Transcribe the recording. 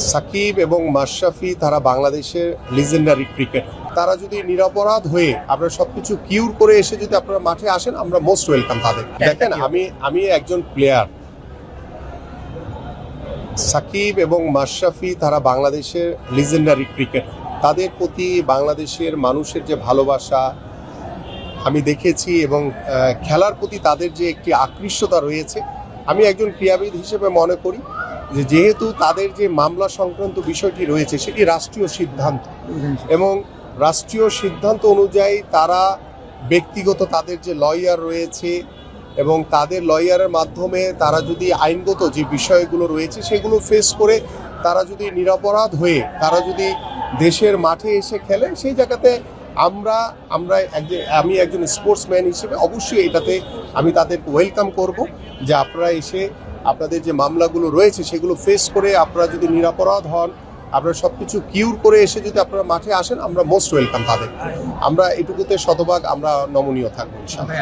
সাকিব এবং মাশরাফি তারা বাংলাদেশের লিজেন্ডারি ক্রিকেটার। তারা যদি নিরপরাধ হয়ে আপনারা সবকিছু কিউর করে এসে যদি আপনারা মাঠে আসেন, আমরা মোস্ট ওয়েলকাম তাদের। দেখেন, আমি একজন প্লেয়ার। সাকিব এবং মাশরাফি তারা বাংলাদেশের লিজেন্ডারি ক্রিকেটার। তাদের প্রতি বাংলাদেশের মানুষের যে ভালোবাসা আমি দেখেছি এবং খেলার প্রতি তাদের যে একটি আকৃষ্টতা রয়েছে, আমি একজন ক্রীড়াবিদ হিসেবে মনে করি যে যেহেতু তাদের যে মামলা সংক্রান্ত বিষয়টি রয়েছে সেটি রাষ্ট্রীয় সিদ্ধান্ত এবং রাষ্ট্রীয় সিদ্ধান্ত অনুযায়ী তারা ব্যক্তিগত তাদের যে লয়ার রয়েছে এবং তাদের লয়ারের মাধ্যমে তারা যদি আইনগত যে বিষয়গুলো রয়েছে সেগুলো ফেস করে তারা যদি নিরপরাধ হয়ে তারা যদি দেশের মাঠে এসে খেলে, সেই জায়গাতে আমি একজন স্পোর্টসম্যান হিসেবে অবশ্যই এটাতে আমি তাদের ওয়েলকাম করব যে আপনারা এসে আপনাদের যে মামলাগুলো রয়েছে সেগুলো ফেস করে আপনারা যদি নিরপরাধ হন, আপনারা সব কিছু কিউর করে এসে যদি আপনারা মাঠে আসেন, আমরা মোস্ট ওয়েলকাম তাদের। আমরা এটুকুতে শতভাগ আমরা নমনীয় থাকবো ইনশাআল্লাহ।